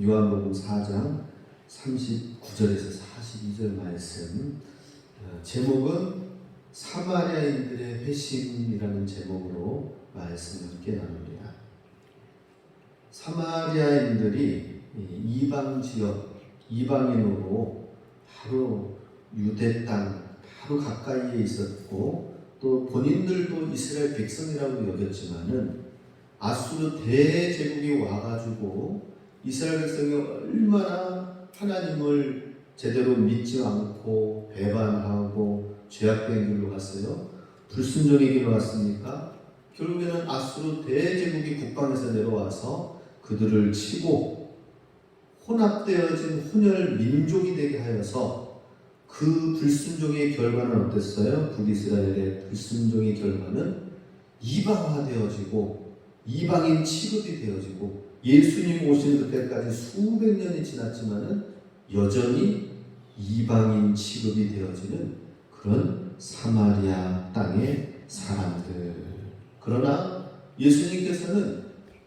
요한복음 4장 39절에서 42절 말씀, 제목은 사마리아인들의 회심이라는 제목으로 말씀을 함께 나눕니다. 사마리아인들이 이방 지역, 이방인으로 바로 유대 땅 바로 가까이에 있었고, 또 본인들도 이스라엘 백성이라고 여겼지만은 아수르 대제국이 와가지고 이스라엘 백성이 얼마나 하나님을 제대로 믿지 않고 배반하고 죄악된 길로 갔어요. 불순종의 길로 갔으니까 결국에는 아수르 대제국이 국방에서 내려와서 그들을 치고 혼합되어진 혼혈 민족이 되게 하여서 그 불순종의 결과는 어땠어요? 북이스라엘의 불순종의 결과는 이방화되어지고 이방인 취급이 되어지고, 예수님 오신 그때까지 수백 년이 지났지만은 여전히 이방인 취급이 되어지는 그런 사마리아 땅의 사람들. 그러나 예수님께서는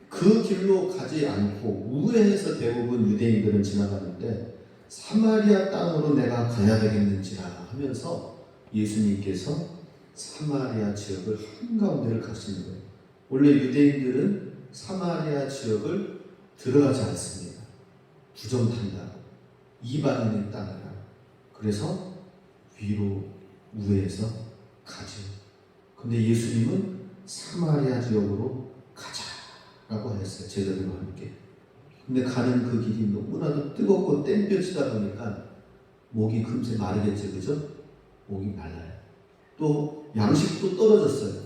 그 길로 가지 않고 우회해서 대부분 유대인들은 지나가는데 사마리아 땅으로 내가 가야 되겠는지라 하면서 예수님께서 사마리아 지역을 한가운데를 가시는 거예요. 원래 유대인들은 사마리아 지역을 들어가지 않습니다. 부정탄다고, 이방인의 땅이라. 그래서 위로 우회해서 가죠. 근데 예수님은 사마리아 지역으로 가자라고 하셨어요. 제자들과 함께. 근데 가는 그 길이 너무나도 뜨겁고 땡볕이다 보니까 목이 금세 마르겠죠, 그죠? 목이 말라요. 또 양식도 떨어졌어요.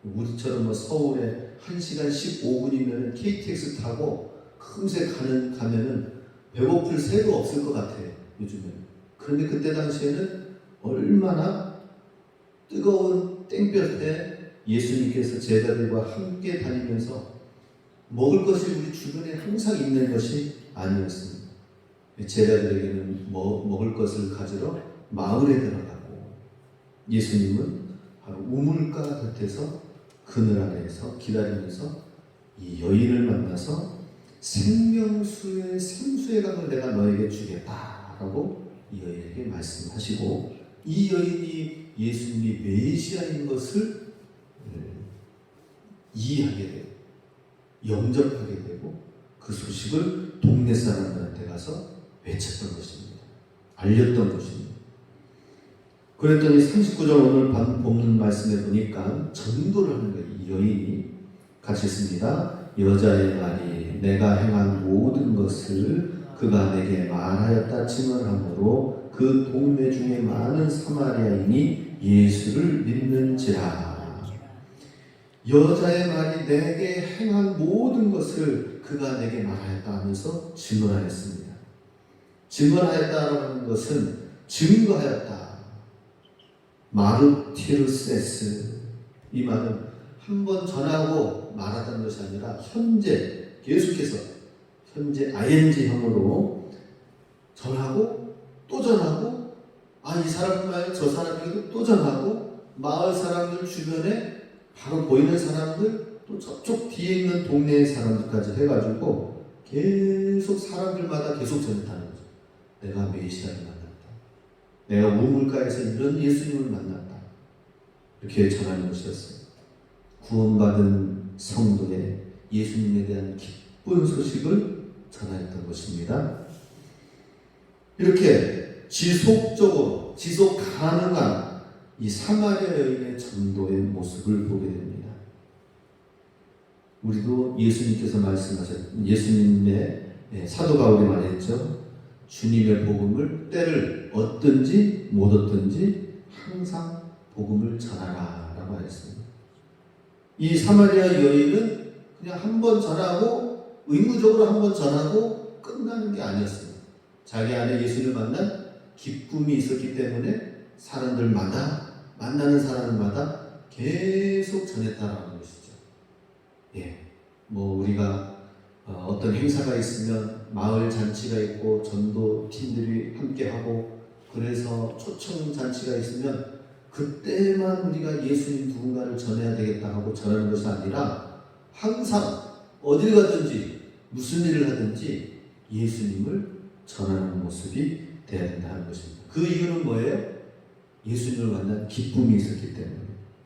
우리처럼 서울에 1시간 15분이면 KTX 타고 금세 가면은 배고플 새도 없을 것 같아요, 요즘에는. 그런데 그때 당시에는 얼마나 뜨거운 땡볕에 예수님께서 제자들과 함께 다니면서 먹을 것이 우리 주변에 항상 있는 것이 아니었습니다. 제자들에게는 먹을 것을 가지러 마을에 들어가고, 예수님은 바로 우물가 곁에서 그늘 아래에서 기다리면서 이 여인을 만나서 생명수의 생수의 강을 내가 너에게 주겠다라고 이 여인에게 말씀하시고, 이 여인이 예수님이 메시아인 것을 이해하게 되고 영접하게 되고 그 소식을 동네 사람들한테 가서 외쳤던 것입니다. 알렸던 것입니다. 그랬더니 39절 오늘 본문 말씀에 보니까 전도를 하는 거예요. 이 여인이 같이 있습니다. 여자의 말이 내가 행한 모든 것을 그가 내게 말하였다 칭언하므로 그 동네 중에 많은 사마리아인이 예수를 믿는지라. 여자의 말이 내게 행한 모든 것을 그가 내게 말하였다 하면서 증언하였습니다. 증언하였다라는 것은 증거하였다. 마르티르세스, 이 말은 한번 전하고 말하던 것이 아니라 현재 계속해서 현재 ing형으로 전하고 또 전하고, 이 사람뿐만 저 사람에게도 또 전하고, 마을 사람들 주변에 바로 보이는 사람들, 또 저쪽 뒤에 있는 동네의 사람들까지 해가지고 계속 사람들마다 계속 전했다는 거죠. 내가 메시아를 만났다. 내가 우물가에서 이런 예수님을 만났다. 이렇게 전하는 것이었어요. 구원받은 성도의 예수님에 대한 기쁜 소식을 전하였던 것입니다. 이렇게 지속적으로 지속 가능한 이 사마리아 여인의 전도의 모습을 보게 됩니다. 우리도 예수님께서 예수님의 사도 바울이 말했죠. 주님의 복음을 때를 얻든지 못 얻든지 항상 복음을 전하라 라고 하였습니다. 이 사마리아 여인은 그냥 한번 전하고 의무적으로 한번 전하고 끝나는 게 아니었습니다. 자기 안에 예수를 만난 기쁨이 있었기 때문에 사람들마다 만나는 사람마다 계속 전했다라는 것이죠. 우리가 어떤 행사가 있으면 마을 잔치가 있고 전도 팀들이 함께 하고, 그래서 초청 잔치가 있으면 그때만 우리가 예수님 누군가를 전해야 되겠다 하고 전하는 것이 아니라 항상 어딜 가든지 무슨 일을 하든지 예수님을 전하는 모습이 되어야 된다는 것입니다. 그 이유는 뭐예요? 예수님을 만난 기쁨이 있었기 때문에,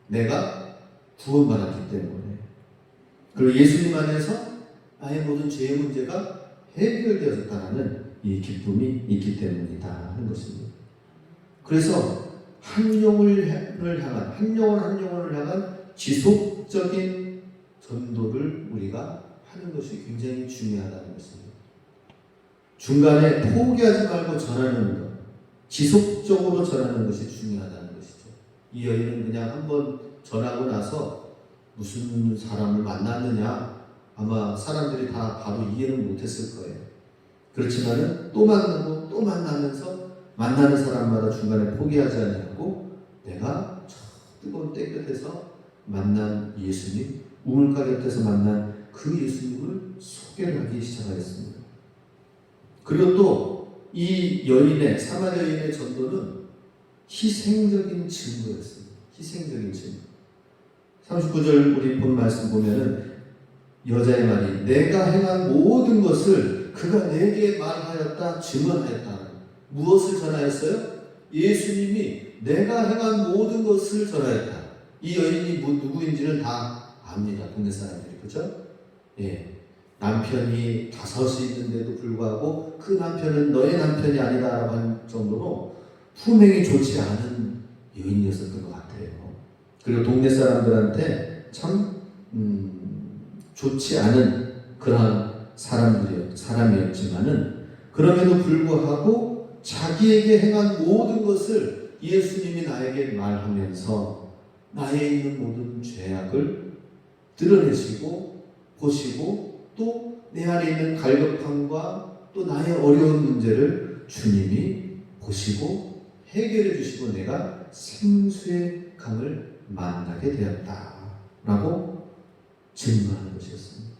내가 구원받았기 때문에, 그리고 예수님 안에서 나의 모든 죄의 문제가 해결되었다는 이 기쁨이 있기 때문이다 하는 것입니다. 그래서 한 영혼을 향한 지속적인 전도를 우리가 하는 것이 굉장히 중요하다는 것입니다. 중간에 포기하지 말고 전하는 것, 지속적으로 전하는 것이 중요하다는 것이죠. 이 여인은 그냥 한번 전하고 나서 무슨 사람을 만났느냐, 아마 사람들이 다 바로 이해는 못했을 거예요. 그렇지만은 또 만나고 또 만나면서 만나는 사람마다 중간에 포기하지 않고 내가 저 뜨거운 때 끝에서 만난 예수님, 우물가 곁에서 만난 그 예수님을 소개를 하기 시작하였습니다. 그리고 또 이 여인의, 사마리아 여인의 전도는 희생적인 증거였습니다. 희생적인 증거. 39절 우리 본 말씀 보면은 여자의 말이 내가 행한 모든 것을 그가 내게 말하였다, 증언하였다. 무엇을 전하였어요? 예수님이 내가 행한 모든 것을 전하였다. 이 여인이 누구인지는 다 압니다. 동네 사람들이. 그렇죠? 예. 남편이 5이 있는데도 불구하고 그 남편은 너의 남편이 아니다라고 한 정도로 품행이 좋지 않은 여인이었던 것 같아요. 그리고 동네 사람들한테 참 좋지 않은 그러한 사람이었지만은 그럼에도 불구하고 자기에게 행한 모든 것을 예수님이 나에게 말하면서 나에 있는 모든 죄악을 드러내시고 보시고 또 내 안에 있는 갈급함과 또 나의 어려운 문제를 주님이 보시고 해결해 주시고 내가 생수의 강을 만나게 되었다라고 증거하는 것이었습니다.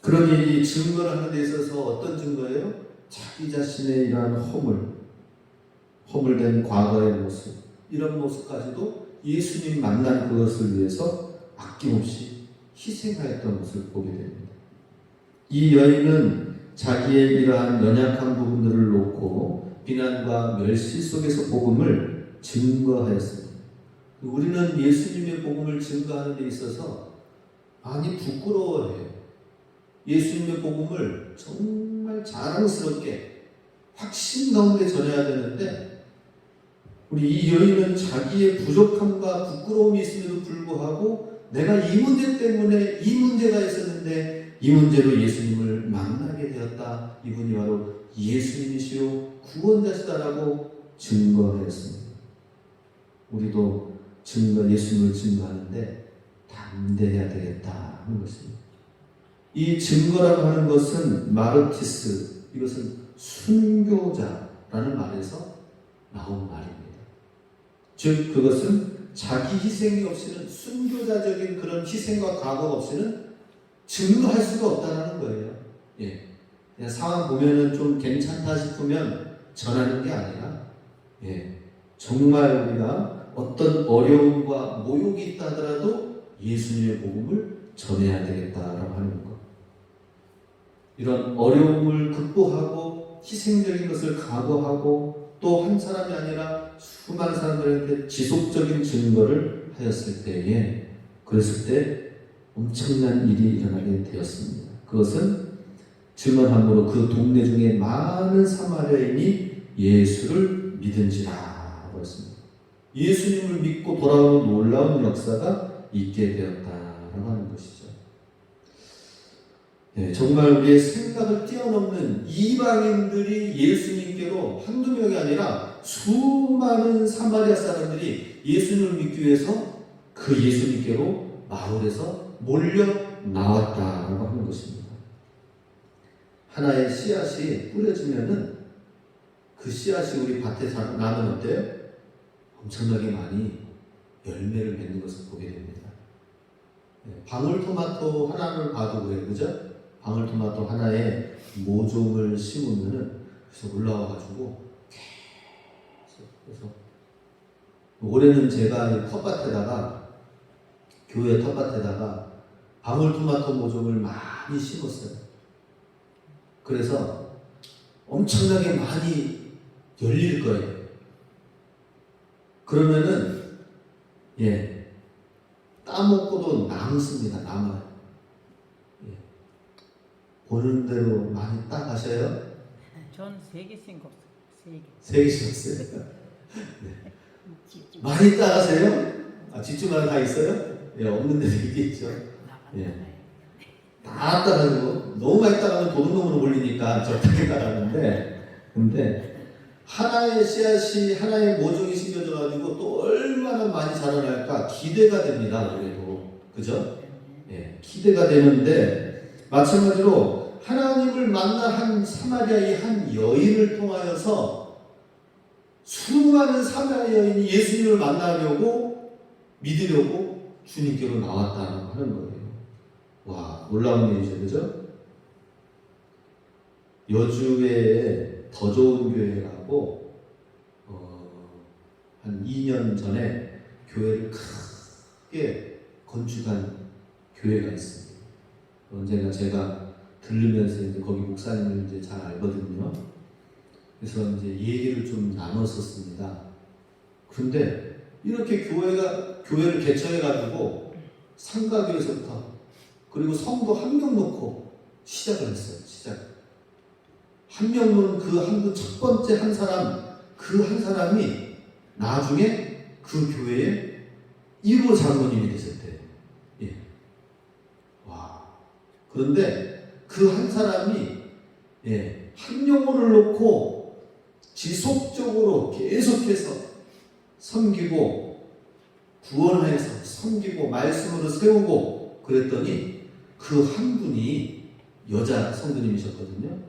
그러니 이 증거를 하는 데 있어서 어떤 증거예요? 자기 자신의 이러한 허물된 과거의 모습, 이런 모습까지도 예수님 만난 그것을 위해서 아낌없이 희생하였던 것을 보게 됩니다. 이 여인은 자기의 이러한 연약한 부분들을 놓고 비난과 멸시 속에서 복음을 증거하였습니다. 우리는 예수님의 복음을 증거하는 데 있어서 많이 부끄러워해요. 예수님의 복음을 정말 자랑스럽게 확신 가운데 전해야 되는데 우리 이 여인은 자기의 부족함과 부끄러움이 있음에도 불구하고 내가 이 문제 때문에 이 문제가 있었는데 이 문제로 예수님을 만나게 되었다. 이분이 바로 예수님이시요 구원자시다라고 증거했습니다. 우리도 예수님을 증거하는데 담대해야 되겠다 하는 것입니다. 이 증거라고 하는 것은 마르티스, 이것은 순교자라는 말에서 나온 말입니다. 즉 그것은 자기 희생이 없이는, 순교자적인 그런 희생과 각오가 없이는 증거할 수가 없다는 거예요. 예. 그냥 상황 보면은 좀 괜찮다 싶으면 전하는 게 아니라, 예. 정말 우리가 어떤 어려움과 모욕이 있다 하더라도 예수님의 복음을 전해야 되겠다라고 하는 것. 이런 어려움을 극복하고 희생적인 것을 각오하고 또 한 사람이 아니라 수많은 사람들한테 지속적인 증거를 하였을 때에, 그랬을 때 엄청난 일이 일어나게 되었습니다. 그것은 증언함으로 그 동네 중에 많은 사마리아인이 예수를 믿은지라 했습니다. 예수님을 믿고 돌아오는 놀라운 역사가 있게 되었다라고 하는 것이죠. 네, 정말 우리의 생각을 뛰어넘는 이방인들이 예수님께로 한두 명이 아니라 수많은 사마리아 사람들이 예수님을 믿기 위해서 그 예수님께로 마을에서 몰려 나왔다라고 하는 것입니다. 하나의 씨앗이 뿌려지면은 그 씨앗이 우리 밭에 나면 어때요? 엄청나게 많이 열매를 맺는 것을 보게 됩니다. 방울토마토 하나를 봐도 그래요. 그죠? 방울토마토 하나에 모종을 심으면은 그래서 올라와가지고 계속, 그래서 올해는 제가 텃밭에다가, 교회 텃밭에다가 방울토마토 모종을 많이 심었어요. 그래서 엄청나게 많이 열릴 거예요. 그러면은 따먹고도 남습니다. 남아요. 보는 대로 많이 따가셔요? 전 3개씩 없어요. 3개. 3개씩 없어요? 네. 많이 따가세요? 집주마다 다 있어요? 없는 데도 있겠죠. 다 따가지고 너무 많이 따가면 도둑놈으로 몰리니까 적당히 따가는데, 근데 하나의 씨앗이 하나의 모종이 심겨져가지고 또 얼마나 많이 자라날까 기대가 됩니다. 그래도 그죠? 기대가 되는데 마찬가지로 하나님을 만난 한 사마리아의 한 여인을 통하여서 수많은 사마리아 여인이 예수님을 만나려고 믿으려고 주님께로 나왔다고 하는 거예요. 와, 놀라운 일이죠, 그죠? 여주에 더 좋은 교회라고 한 2년 전에 교회를 크게 건축한 교회가 있습니다. 언젠가 제가 들르면서 이제 거기 목사님을 이제 잘 알거든요. 그래서 이제 얘기를 좀 나눴었습니다. 그런데 이렇게 교회를 개척해가지고 상가교에서부터 그리고 성도 한 명 놓고 시작을 했어요. 한 명 놓은 그 한 분 첫 번째 한 사람, 그 한 사람이 나중에 그 교회의 1호 장로님이 되셨대요. 와. 그런데 그 한 사람이 한 영혼을 놓고 지속적으로 계속해서 섬기고 구원해서 섬기고 말씀으로 세우고 그랬더니 그 한 분이 여자 성도님이셨거든요.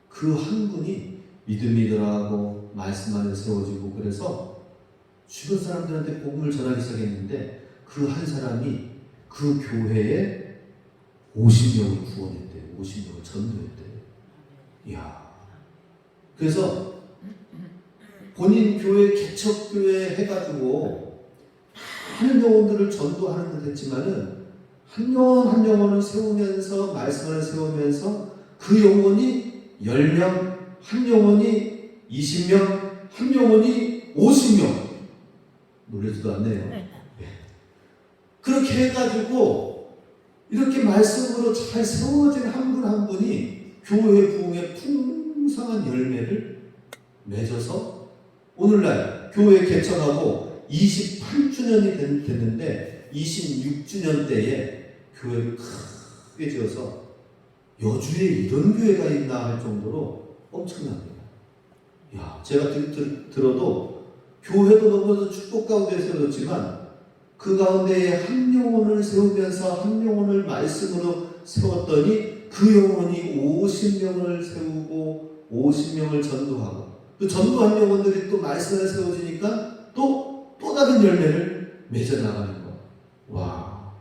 그 한 분이 믿음이 들어가고 말씀 안에 세워지고 그래서 주변 사람들한테 복음을 전하기 시작했는데 그 한 사람이 그 교회에 50명을 구원했대요. 50명을 전도했대요. 이야. 그래서 본인 교회 개척교회 해가지고 많은 영혼들을 전도하는 듯 했지만은 한 영혼 한 영혼을 세우면서 말씀을 세우면서 그 영혼이 10명, 한 영혼이 20명, 한 영혼이 50명. 놀라지도 않네요. 그렇게 해가지고 이렇게 말씀으로 잘 세워진 한 분 한 분이 교회 부흥의 풍성한 열매를 맺어서 오늘날 교회 개척하고 28주년이 됐는데 26주년 때에 교회를 크게 지어서 여주에 이런 교회가 있나 할 정도로 엄청납니다. 야, 제가 들어도 교회도 너무나도 축복 가운데 세워졌지만 그 가운데에 한 영혼을 세우면서 한 영혼을 말씀으로 세웠더니 그 영혼이 50명을 세우고 50명을 전도하고 그 전도한 영혼들이 또 말씀을 세워지니까 또 다른 열매를 맺어나가는 거. 와,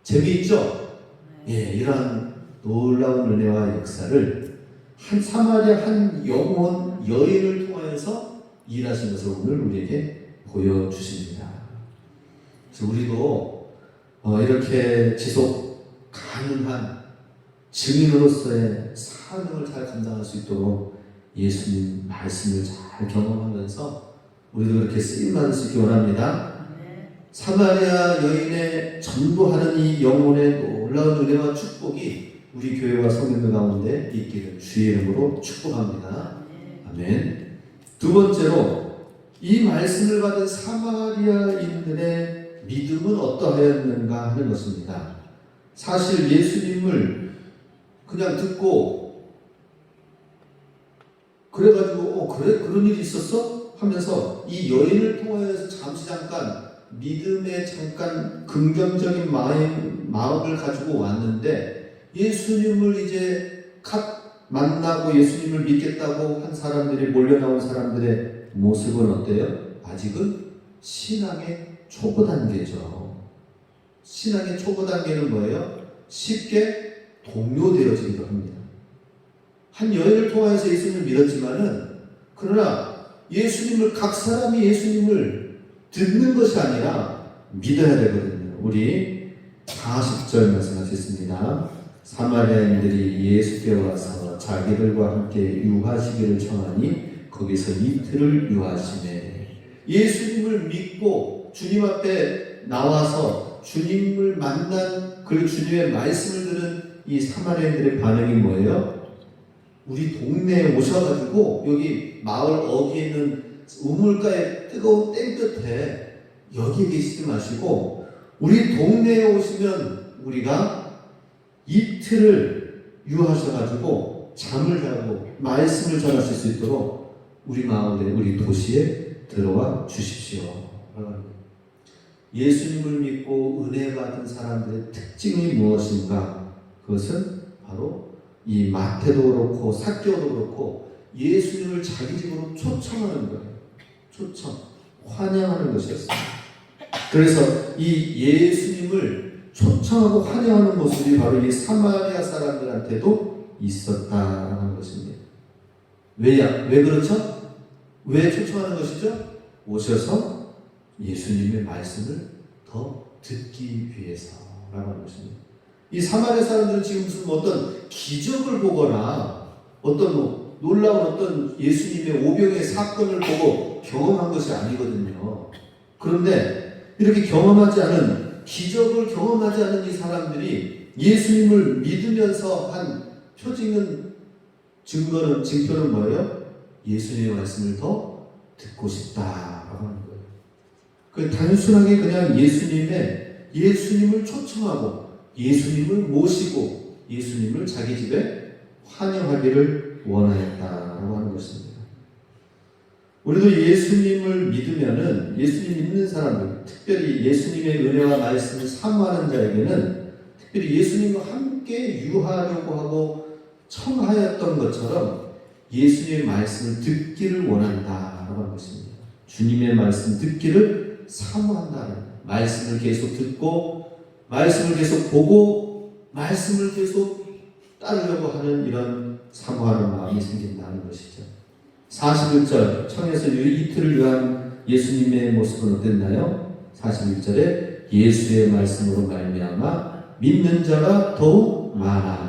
재미있죠? 이러한 놀라운 은혜와 역사를 한 사마리아 한 영혼 여인을 통하여서 일하신 것을 오늘 우리에게 보여주십니다. 그래서 우리도 이렇게 지속 가능한 증인으로서의 사명을 잘 감당할 수 있도록 예수님 말씀을 잘 경험하면서 우리도 그렇게 쓰임받을 수 있기 원합니다. 사마리아 여인의 전도하는 이 영혼의 놀라운 은혜와 축복이 우리 교회와 성도들 가운데 있기를 주의 이름으로 축복합니다. 아멘. 두 번째로 이 말씀을 받은 사마리아인들의 믿음은 어떠하였는가 하는 것입니다. 사실 예수님을 그냥 듣고 그래가지고 그래? 그런 일이 있었어? 하면서 이 여인을 통해서 잠깐 믿음에 잠깐 긍정적인 마음을 가지고 왔는데 예수님을 이제 갓 만나고 예수님을 믿겠다고 한 사람들이 몰려나온 사람들의 모습은 어때요? 아직은 신앙의 초보 단계죠. 신앙의 초보 단계는 뭐예요? 쉽게 동요되어지기도 합니다. 한 여인을 통해서 예수님을 믿었지만은 그러나 예수님을 각 사람이 예수님을 듣는 것이 아니라 믿어야 되거든요. 우리 40절 말씀하셨습니다. 사마리아인들이 예수께 와서 자기들과 함께 유하시기를 청하니 거기서 이틀을 유하시네. 예수님을 믿고 주님 앞에 나와서 주님을 만난 그리고 주님의 말씀을 들은 이 사마리아인들의 반응이 뭐예요? 우리 동네에 오셔가지고 여기 마을 어귀에 있는 우물가에 뜨거운 땡볕에 여기에 계시지 마시고 우리 동네에 오시면 우리가 이틀을 유하셔가지고 잠을 자고 말씀을 전하실 수 있도록 우리 마을에 우리 도시에 들어와 주십시오. 예수님을 믿고 은혜 받은 사람들의 특징이 무엇인가? 그것은 바로 이 마태도 그렇고 삭개오도 그렇고 예수님을 자기 집으로 초청하는 거예요. 초청, 환영하는 것이었습니다. 그래서 이 예수님을 초청하고 환영하는 모습이 바로 이 사마리아 사람들한테도 있었다는 것입니다. 왜 그렇죠? 왜 초청하는 것이죠? 오셔서 예수님의 말씀을 더 듣기 위해서라고 하는 것입니다. 이 사마리아 사람들은 지금 무슨 어떤 기적을 보거나 어떤 놀라운 어떤 예수님의 오병의 사건을 보고 경험한 것이 아니거든요. 그런데 이렇게 경험하지 않은 기적을 경험하지 않은 이 사람들이 예수님을 믿으면서 한 증표는 뭐예요? 예수님의 말씀을 더 듣고 싶다라고 하는 거예요. 그 단순하게 그냥 예수님을 초청하고 예수님을 모시고 예수님을 자기 집에 환영하기를 원하였다라고 하는 것입니다. 우리도 예수님을 믿으면은 예수님 믿는 사람들, 특별히 예수님의 은혜와 말씀을 사모하는 자에게는 특별히 예수님과 함께 유하려고 하고 청하였던 것처럼 예수님의 말씀을 듣기를 원한다라고 하는 것입니다. 주님의 말씀 듣기를 사모한다는 말씀을 계속 듣고 말씀을 계속 보고 말씀을 계속 따르려고 하는 이런 사모하는 마음이 생긴다는 것이죠. 41절 청에서 이틀을 유한 예수님의 모습은 어땠나요? 41절에 예수의 말씀으로 말미암아 믿는 자가 더욱 많아.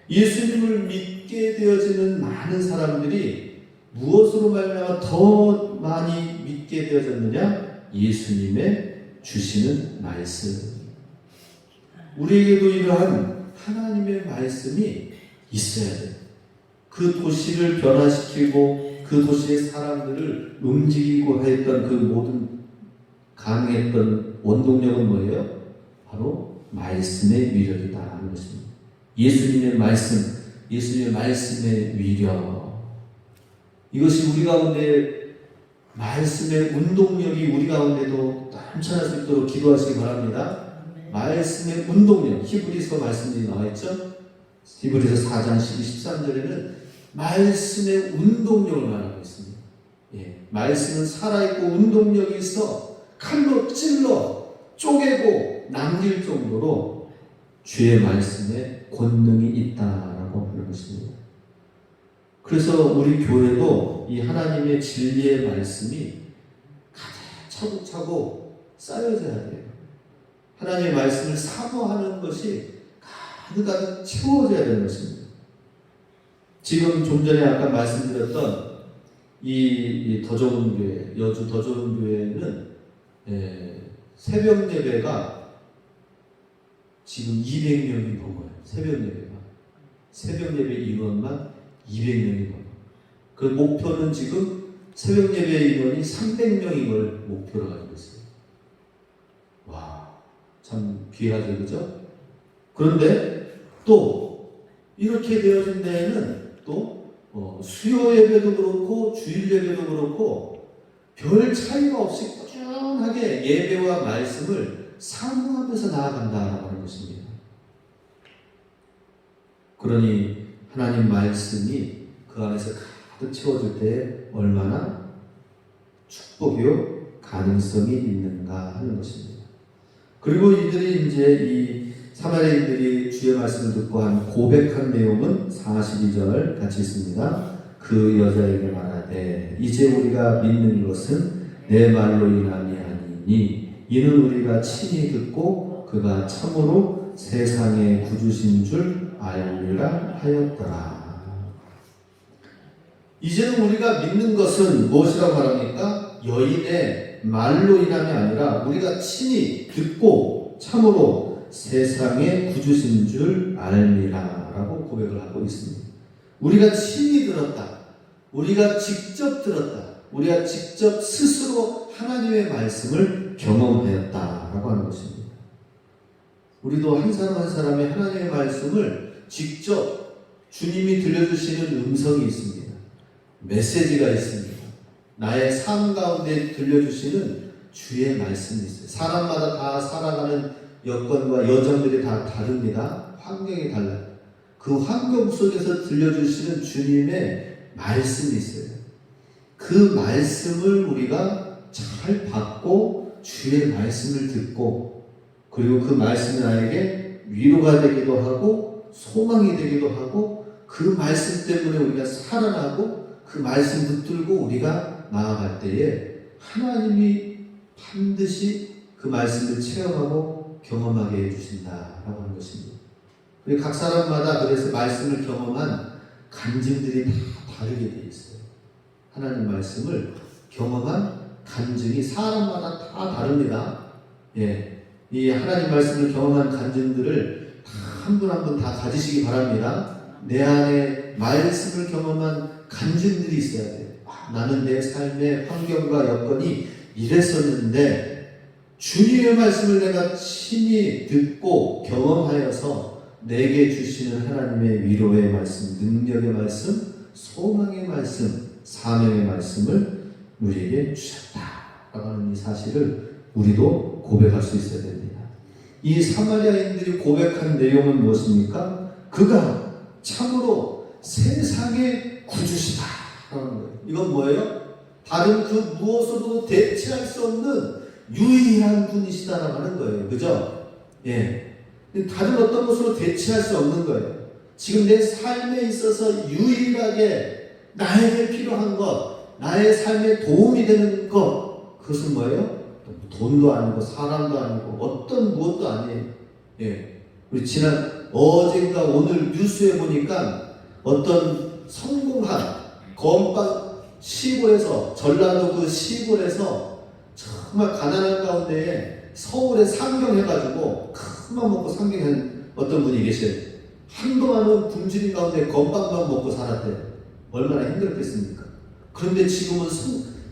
예수님을 믿게 되어지는 많은 사람들이 무엇으로 말미암아 더 많이 믿게 되어졌느냐? 예수님의 주시는 말씀. 우리에게도 이러한 하나님의 말씀이 있어야 돼요. 그 도시를 변화시키고 그 도시의 사람들을 움직이고 했던 그 모든 가능했던 원동력은 뭐예요? 바로 말씀의 위력이다 하는 것입니다. 예수님의 말씀, 예수님의 말씀의 위력. 이것이 우리 가운데 말씀의 운동력이 우리 가운데도 넘쳐날 수 있도록 기도하시기 바랍니다. 말씀의 운동력, 히브리서 말씀이 나와있죠? 히브리서 4장 12, 13절에는 말씀의 운동력을 말하고 있습니다. 말씀은 살아있고 운동력이 있어 칼로 찔러 쪼개고 남길 정도로 주의 말씀에 권능이 있다라고 하는 것입니다. 그래서 우리 교회도 이 하나님의 진리의 말씀이 가득 차곡차곡 쌓여져야 돼요. 하나님의 말씀을 사모하는 것이 가득가득 채워져야 되는 것입니다. 지금 좀 전에 아까 말씀드렸던 이 더 좋은 교회, 여주 더 좋은 교회는 새벽 예배가 지금 200명이 넘어요. 새벽 예배 인원만 200명이 넘어요. 그 목표는 지금 새벽 예배 인원이 300명인 걸 목표로 가지고 있어요. 와, 참 귀하죠, 그죠? 그런데 또 이렇게 되어진 데에는 또 수요 예배도 그렇고 주일 예배도 그렇고 별 차이가 없이 꾸준하게 예배와 말씀을 사모하면서 나아간다라고 하는 것입니다. 그러니 하나님 말씀이 그 안에서 가득 채워질 때 얼마나 축복이요 가능성이 있는가 하는 것입니다. 그리고 이들이 이제 이 사마리아인들이 주의 말씀을 듣고 한 고백한 내용은 42절 같이 있습니다. 그 여자에게 말하되 이제 우리가 믿는 것은 내 말로 인함이 아니니 이는 우리가 친히 듣고 그가 참으로 세상의 구주신 줄 알리라 하였더라. 이제는 우리가 믿는 것은 무엇이라고 말합니까? 여인의 말로 인함이 아니라 우리가 친히 듣고 참으로 세상의 구주신 줄 알미라 라고 고백을 하고 있습니다. 우리가 친히 들었다. 우리가 직접 들었다. 우리가 직접 스스로 하나님의 말씀을 경험하였다라고 하는 것입니다. 우리도 한 사람 한 사람의 하나님의 말씀을 직접 주님이 들려주시는 음성이 있습니다. 메시지가 있습니다. 나의 삶 가운데 들려주시는 주의 말씀이 있어요. 사람마다 다 살아가는 여건과 여정들이 다 다릅니다. 환경이 달라요. 그 환경 속에서 들려주시는 주님의 말씀이 있어요. 그 말씀을 우리가 잘 받고 주의 말씀을 듣고 그리고 그 말씀이 나에게 위로가 되기도 하고 소망이 되기도 하고 그 말씀 때문에 우리가 살아나고 그 말씀 붙들고 우리가 나아갈 때에 하나님이 반드시 그 말씀을 체험하고 경험하게 해주신다라고 하는 것입니다. 우리 각 사람마다 그래서 말씀을 경험한 간증들이 다 다르게 되어 있어요. 하나님 말씀을 경험한 간증이 사람마다 다 다릅니다. 예, 이 하나님 말씀을 경험한 간증들을 한 분 한 분 다 가지시기 바랍니다. 내 안에 말씀을 경험한 간증들이 있어야 돼요. 나는 내 삶의 환경과 여건이 이랬었는데 주님의 말씀을 내가 친히 듣고 경험하여서 내게 주시는 하나님의 위로의 말씀, 능력의 말씀, 소망의 말씀, 사명의 말씀을 우리에게 주셨다라고 하는 이 사실을 우리도 고백할 수 있어야 됩니다. 이 사마리아인들이 고백한 내용은 무엇입니까? 그가 참으로 세상의 구주시다. 이건 뭐예요? 다른 그 무엇으로도 대체할 수 없는 유일한 분이시다라고 하는 거예요. 그죠? 예. 다른 어떤 것으로 대체할 수 없는 거예요. 지금 내 삶에 있어서 유일하게 나에게 필요한 것, 나의 삶에 도움이 되는 것, 그것은 뭐예요? 돈도 아니고 사람도 아니고 어떤 무엇도 아니에요. 예. 우리 지난 어젠가 오늘 뉴스에 보니까 어떤 성공한 건빵 시골에서 전라도 그 시골에서 정말 가난한 가운데에 서울에 상경해가지고 큰맘 먹고 상경한 어떤 분이 계셔요. 한동안은 굶주린 가운데 건빵만 먹고 살았대요. 얼마나 힘들었겠습니까? 그런데 지금은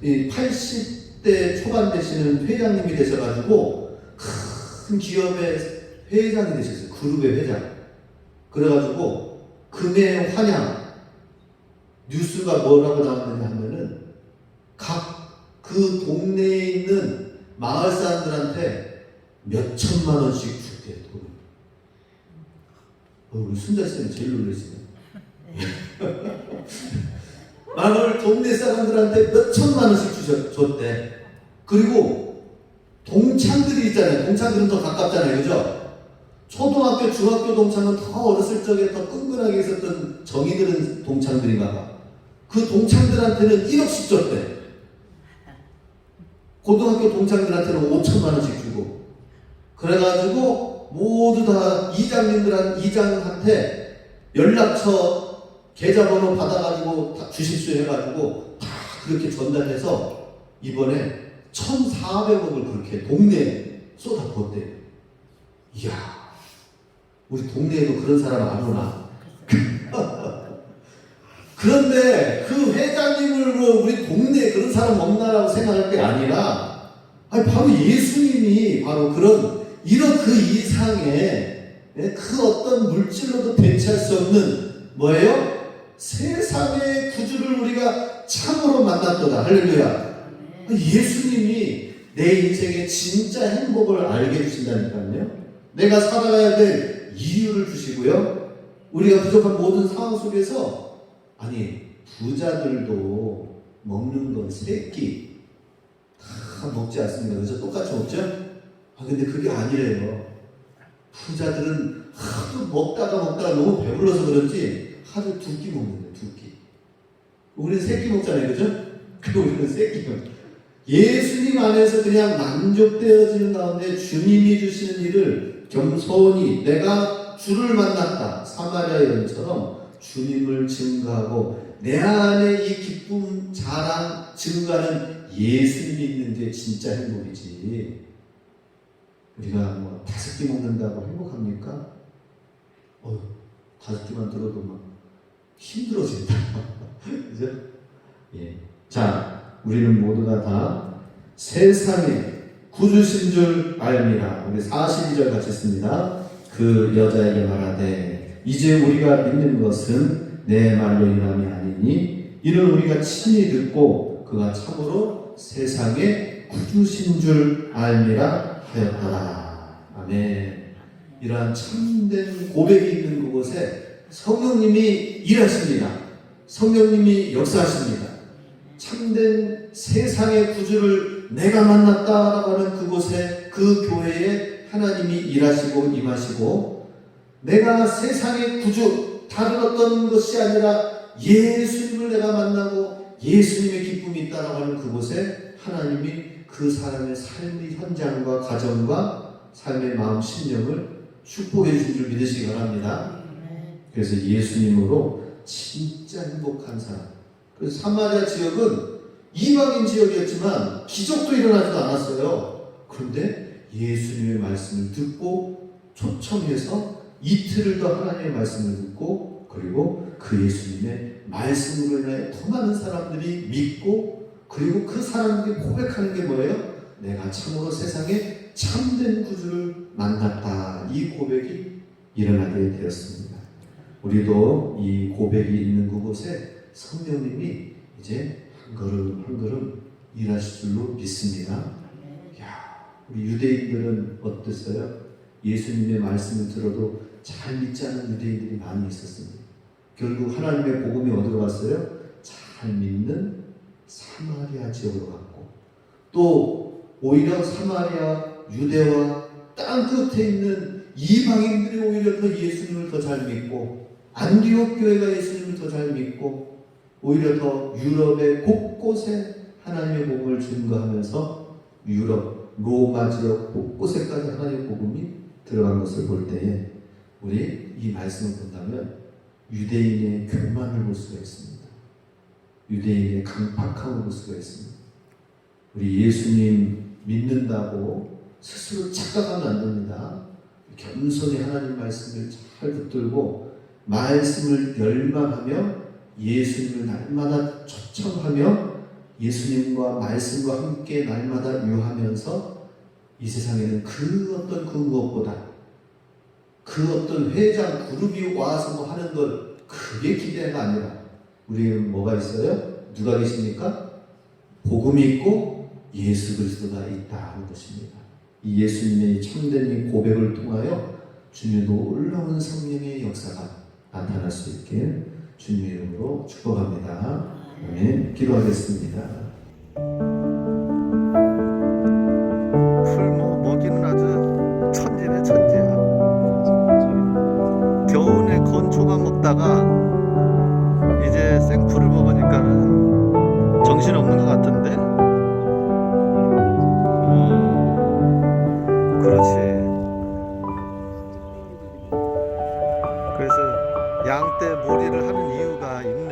80대 초반 되시는 회장님이 되셔가지고 큰 기업의 회장이 되셨어요. 그룹의 회장. 그래가지고 금의 환양 뉴스가 뭐라고 나왔느냐 하면은 각 그 동네에 있는 마을 사람들한테 몇 천만 원씩 줄게 돈을. 우리 순자쌤이 제일 놀라시네. 마을 동네 사람들한테 몇 천만 원씩 줬대. 그리고 동창들이 있잖아요. 동창들은 더 가깝잖아요. 그죠? 초등학교, 중학교 동창은 더 어렸을 적에 더 끈끈하게 있었던 정이들은 동창들인가 봐. 그 동창들한테는 1억씩 줬대. 고등학교 동창들한테는 5천만 원씩 주고. 그래가지고 모두 다 이장한테 연락처 계좌번호 받아가지고 다 주십시오 해가지고 다 그렇게 전달해서 이번에 1,400억을 그렇게 동네에 쏟아부었대요. 이야, 우리 동네에도 그런 사람 안 오나? 그런데 그 회장님을 우리 동네에 그런 사람 없나라고 생각할 게 아니라 바로 예수님이 바로 이런 그 이상의 그 어떤 물질로도 대체할 수 없는 뭐예요? 세상의 구주를 우리가 참으로 만났도다. 할렐루야. 예수님이 내 인생의 진짜 행복을 알게 해주신다니까요. 내가 살아가야 될 이유를 주시고요. 우리가 부족한 모든 상황 속에서 부자들도 먹는 건 세 끼 다 먹지 않습니다. 그래서 똑같이 먹죠? 근데 그게 아니래요. 부자들은 하도 먹다가 너무 배불러서 그런지 하루 2끼 먹는데 2끼. 우리는 3끼 먹잖아요. 그죠? 우리는 3끼 먹. 예수님 안에서 그냥 만족되어지는 가운데 주님이 주시는 일을 겸손히 내가 주를 만났다. 사마리아 여인처럼 주님을 증거하고 내 안에 이 기쁨, 자랑, 증거하는 예수님이 있는 게 진짜 행복이지. 우리가 뭐 5끼 먹는다고 행복합니까? 5끼만 들어도 막 힘들어진다. 그죠? 예. 자, 우리는 모두가 다 세상에 구주신 줄 알미라. 우리 42절 같이 씁니다. 그 여자에게 말하되 이제 우리가 믿는 것은 내 말로 인함이 아니니 이는 우리가 친히 듣고 그가 참으로 세상에 구주신 줄 알미라 하였더라. 아멘. 이러한 참된 고백이 있는 그곳에 성령님이 일하십니다. 성령님이 역사하십니다. 참된 세상의 구주를 내가 만났다라고 하는 그곳에, 그 교회에 하나님이 일하시고 임하시고, 내가 세상의 구주, 다른 어떤 것이 아니라 예수님을 내가 만나고 예수님의 기쁨이 있다라고 하는 그곳에 하나님이 그 사람의 삶의 현장과 가정과 삶의 마음, 심령을 축복해 주신 줄 믿으시기 바랍니다. 그래서 예수님으로 진짜 행복한 사람. 그래서 사마리아 지역은 이방인 지역이었지만 기적도 일어나지도 않았어요. 그런데 예수님의 말씀을 듣고 초청해서 이틀을 더 하나님의 말씀을 듣고, 그리고 그 예수님의 말씀으로 인해 더 많은 사람들이 믿고, 그리고 그 사람들이 고백하는 게 뭐예요? 내가 참으로 세상에 참된 구주를 만났다. 이 고백이 일어나게 되었습니다. 우리도 이 고백이 있는 그곳에 성령님이 이제 한 걸음 한 걸음 일하실 줄로 믿습니다. 야, 우리 유대인들은 어땠어요? 예수님의 말씀을 들어도 잘 믿지 않는 유대인들이 많이 있었습니다. 결국 하나님의 복음이 어디로 갔어요? 잘 믿는 사마리아 지역으로 갔고, 또 오히려 사마리아, 유대와 땅 끝에 있는 이방인들이 오히려 더 예수님을 더 잘 믿고, 안디옥 교회가 예수님을 더 잘 믿고, 오히려 더 유럽의 곳곳에 하나님의 복음을 증거하면서 유럽, 로마 지역 곳곳에까지 하나님의 복음이 들어간 것을 볼 때에 우리 이 말씀을 본다면 유대인의 교만을 볼 수가 있습니다. 유대인의 강팍함을 볼 수가 있습니다. 우리 예수님 믿는다고 스스로 착각하면 안 됩니다. 겸손히 하나님 말씀을 잘 붙들고 말씀을 열망하며 예수님을 날마다 초청하며 예수님과 말씀과 함께 날마다 유하면서 이 세상에는 그 어떤 그 무엇보다 그 어떤 회장 그룹이 와서 뭐 하는 것, 그게 기대가 아니라 우리는 뭐가 있어요? 누가 계십니까? 복음이 있고 예수 그리스도가 있다 하는 것입니다. 이 예수님의 참된 이 고백을 통하여 주님의 놀라운 성령의 역사가 나타날 수 있게 주님의 이름으로 축복합니다. 아멘. 기도하겠습니다. 풀모 먹이는 아주 천지네, 천지야. 겨우내 건초밥 먹다가 이제 생풀을 먹으니까는 정신없는 것 같은데. 그렇지. 그래서 양떼 몰이를 하는 이유가 있는